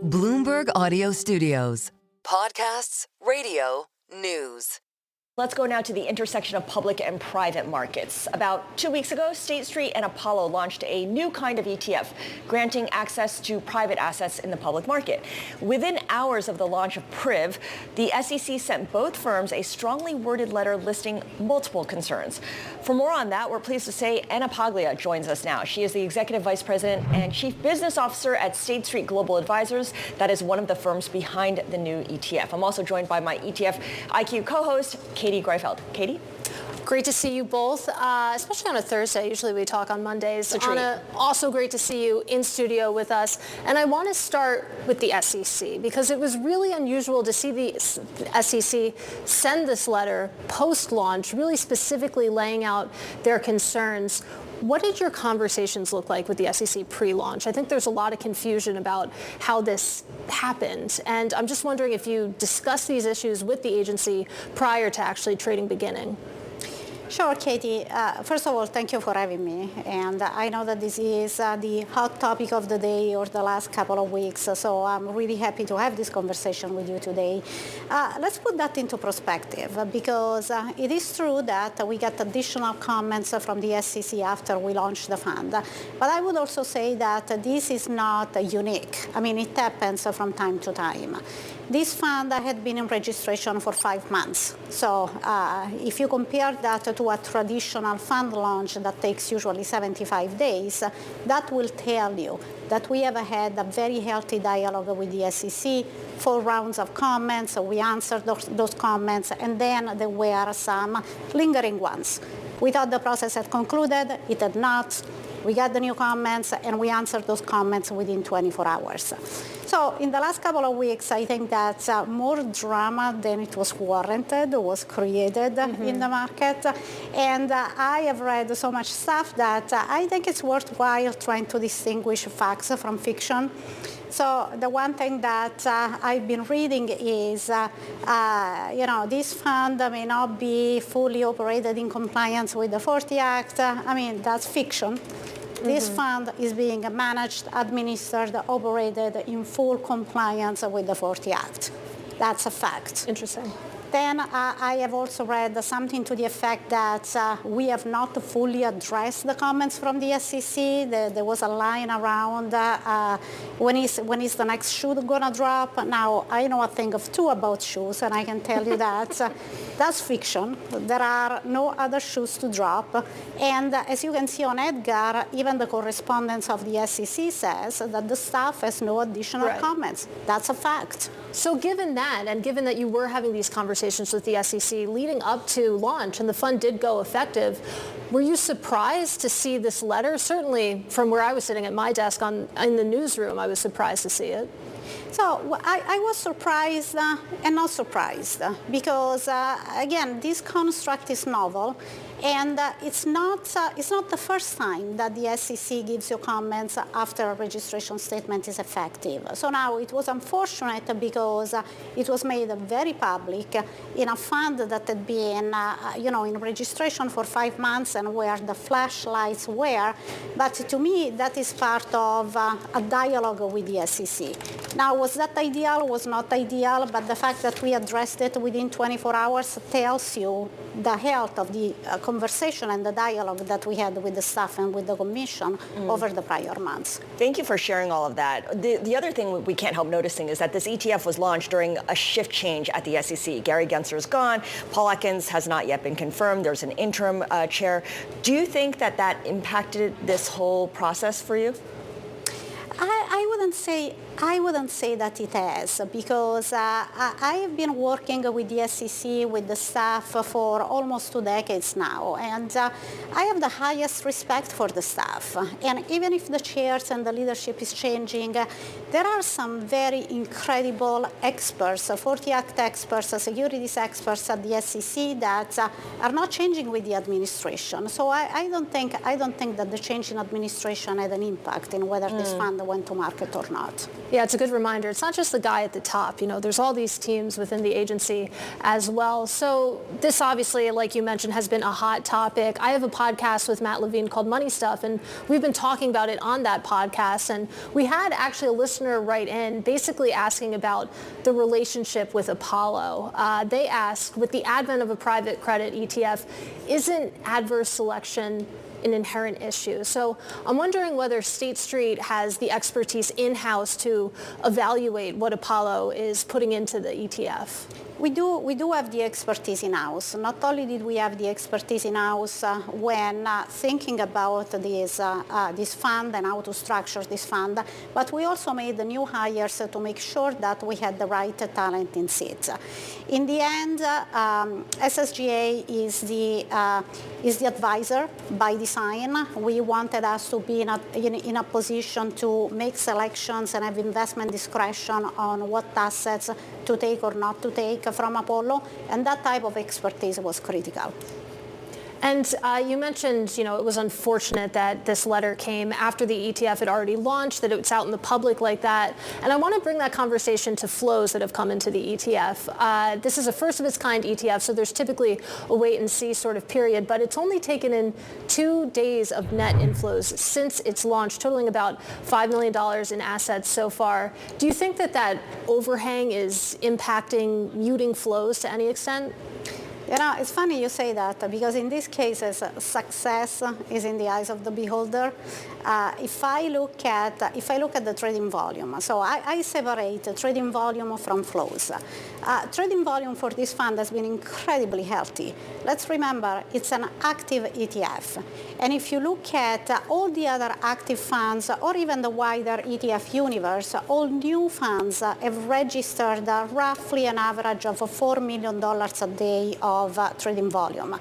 Bloomberg Audio Studios. Podcasts, radio, news. Let's go now to the intersection of public and private markets. About 2 weeks ago, State Street and Apollo launched a new kind of ETF, granting access to private assets in the public market. Within hours of the launch of PRIV, the SEC sent both firms a strongly worded letter listing multiple concerns. For more on that, we're pleased to say Anna Paglia joins us now. She is the Executive Vice President and Chief Business Officer at State Street Global Advisors. That is one of the firms behind the new ETF. I'm also joined by my ETF IQ co-host, Katie Greifeld. Katie? Great to see you both, especially on a Thursday. Usually we talk on Mondays. Anna, also great to see you in studio with us. And I want to start with the SEC because it was really unusual to see the SEC send this letter post-launch, really specifically laying out their concerns. What did your conversations look like with the SEC pre-launch? I think there's a lot of confusion about how this happened. And I'm just wondering if you discussed these issues with the agency prior to actually trading beginning. Sure, Katie. First of all, thank you for having me. And I know that this is the hot topic of the day or the last couple of weeks, so I'm really happy to have this conversation with you today. Let's put that into perspective, because it is true that we got additional comments from the SEC after we launched the fund. But I would also say that this is not unique. I mean, it happens from time to time. This fund had been in registration for 5 months. So if you compare that to a traditional fund launch that takes usually 75 days, that will tell you that we have had a very healthy dialogue with the SEC, 4 rounds of comments. We answered those comments, and then there were some lingering ones. We thought the process had concluded. It had not. We got the new comments, and we answered those comments within 24 hours. So in the last couple of weeks, I think that more drama than it was warranted was created in the market. And I have read so much stuff that I think it's worthwhile trying to distinguish facts from fiction. So the one thing that I've been reading is, this fund may not be fully operated in compliance with the 40 Act. I mean, that's fiction. This fund is being managed, administered, operated in full compliance with the 40 Act. That's a fact. Interesting. Then I have also read something to the effect that we have not fully addressed the comments from the SEC. There was a line around when is the next shoe going to drop. Now, I know a thing of two about shoes, and I can tell you that that's fiction. There are no other shoes to drop. And as you can see on Edgar, even the correspondence of the SEC says that the staff has no additional comments. That's a fact. So given that, and given that you were having these conversations with the SEC leading up to launch, and the fund did go effective, were you surprised to see this letter? Certainly from where I was sitting at my desk in the newsroom, I was surprised to see it. So I was surprised and not surprised because, again, this construct is novel. And it's not the first time that the SEC gives you comments after a registration statement is effective. So now it was unfortunate because it was made very public in a fund that had been, in registration for 5 months and where the flashlights were. But to me, that is part of a dialogue with the SEC. Now, was that ideal? Was not ideal? But the fact that we addressed it within 24 hours tells you the health of the conversation and the dialogue that we had with the staff and with the Commission over the prior months. Thank you for sharing all of that. The other thing we can't help noticing is that this ETF was launched during a shift change at the SEC. Gary Gensler is gone. Paul Atkins has not yet been confirmed. There's an interim chair. Do you think that impacted this whole process for you? I wouldn't say that it has, because I have been working with the SEC, with the staff for almost 2 decades now, and I have the highest respect for the staff. And even if the chairs and the leadership is changing, there are some very incredible experts, 40 Act experts, securities experts at the SEC that are not changing with the administration. So I don't think that the change in administration had an impact in whether this fund went to market or not. Yeah, it's a good reminder. It's not just the guy at the top. There's all these teams within the agency as well. So this obviously, like you mentioned, has been a hot topic. I have a podcast with Matt Levine called Money Stuff, and we've been talking about it on that podcast. And we had actually a listener write in basically asking about the relationship with Apollo. They asked, with the advent of a private credit ETF, isn't adverse selection an inherent issue? So I'm wondering whether State Street has the expertise in-house to evaluate what Apollo is putting into the ETF. We do have the expertise in-house. Not only did we have the expertise in-house when thinking about this fund and how to structure this fund, but we also made the new hires to make sure that we had the right talent in seats. In the end, SSGA is the advisor by design. We wanted us to be in a position to make selections and have investment discretion on what assets to take or not to take from Apollo, and that type of expertise was critical. And you mentioned, it was unfortunate that this letter came after the ETF had already launched, that it's out in the public like that. And I want to bring that conversation to flows that have come into the ETF. This is a first of its kind ETF, so there's typically a wait and see sort of period, but it's only taken in 2 days of net inflows since its launch, totaling about $5 million in assets so far. Do you think that overhang is impacting, muting flows to any extent? It's funny you say that, because in these cases, success is in the eyes of the beholder. If I look at the trading volume, so I separate trading volume from flows. Trading volume for this fund has been incredibly healthy. Let's remember, it's an active ETF. And if you look at all the other active funds, or even the wider ETF universe, all new funds have registered roughly an average of $4 million a day of trading volume.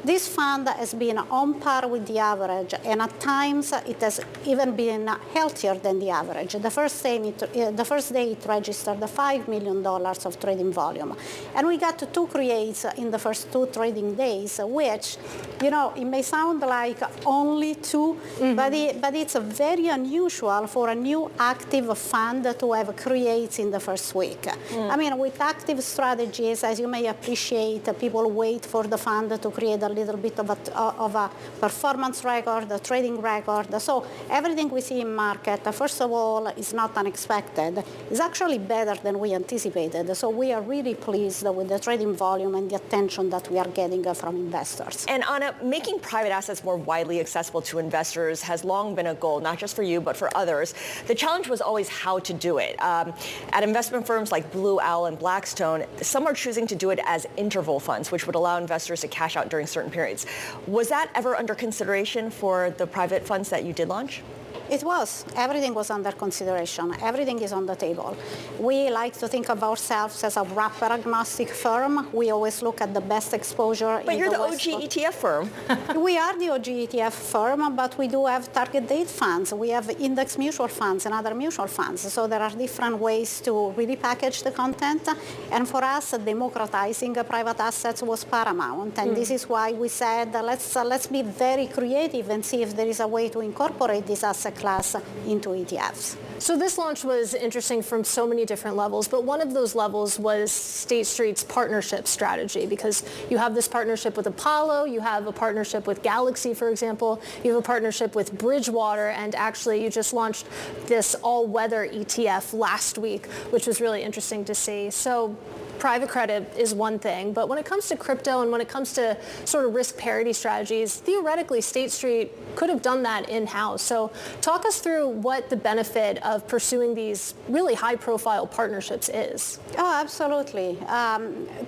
This fund has been on par with the average, and at times it has even been healthier than the average. The first day it registered $5 million of trading volume. And we got 2 creates in the first 2 trading days, which, it may sound like only 2, but it's very unusual for a new active fund to have creates in the first week. I mean, with active strategies, as you may appreciate, people wait for the fund to create a little bit of a performance record, a trading record. So everything we see in market, first of all, is not unexpected. It's actually better than we anticipated. So we are really pleased with the trading volume and the attention that we are getting from investors. And Anna, making private assets more widely accessible to investors has long been a goal, not just for you, but for others. The challenge was always how to do it. At investment firms like Blue Owl and Blackstone, some are choosing to do it as interval funds, which would allow investors to cash out during certain periods. Was that ever under consideration for the private funds that you did launch? It was. Everything was under consideration. Everything is on the table. We like to think of ourselves as a wrapper agnostic firm. We always look at the best exposure. But you're the OG ETF firm. We are the OG ETF firm, but we do have target date funds. We have index mutual funds and other mutual funds. So there are different ways to really package the content. And for us, democratizing private assets was paramount. And this is why we said, let's be very creative and see if there is a way to incorporate this asset class into ETFs. So this launch was interesting from so many different levels, but one of those levels was State Street's partnership strategy, because you have this partnership with Apollo, you have a partnership with Galaxy, for example, you have a partnership with Bridgewater, and actually you just launched this all-weather ETF last week, which was really interesting to see. So private credit is one thing, but when it comes to crypto and when it comes to sort of risk parity strategies, theoretically State Street could have done that in-house. So talk us through what the benefit of pursuing these really high-profile partnerships is. Oh, absolutely.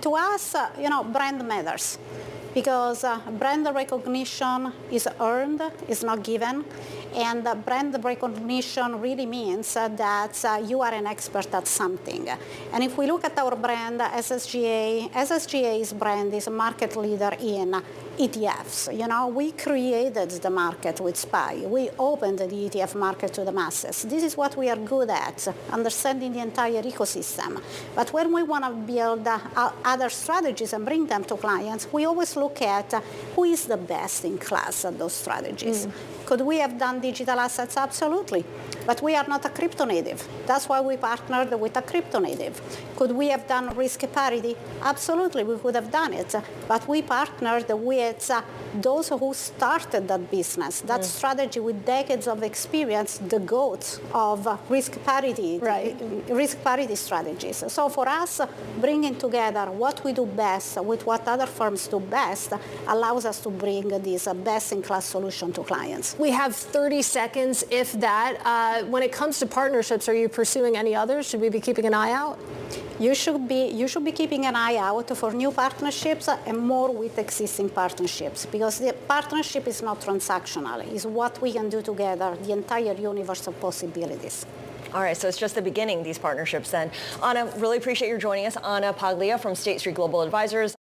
To us, brand matters, because brand recognition is earned, is not given. And brand recognition really means that you are an expert at something. And if we look at our brand, SSGA's brand is a market leader in ETFs. We created the market with SPY. We opened the ETF market to the masses. This is what we are good at, understanding the entire ecosystem. But when we want to build other strategies and bring them to clients, we always look at who is the best in class at those strategies. Could we have done digital assets? Absolutely. But we are not a crypto native. That's why we partnered with a crypto native. Could we have done risk parity? Absolutely, we could have done it. But we partnered with those who started that business, that strategy with decades of experience, the GOATs of risk parity strategies. So for us, bringing together what we do best with what other firms do best allows us to bring this best-in-class solution to clients. We have 30 seconds, if that. When it comes to partnerships, are you pursuing any others? Should we be keeping an eye out? You should be keeping an eye out for new partnerships and more with existing partnerships, because the partnership is not transactional. It's what we can do together, the entire universe of possibilities. All right, so it's just the beginning, these partnerships then. Anna, really appreciate your joining us. Anna Paglia from State Street Global Advisors.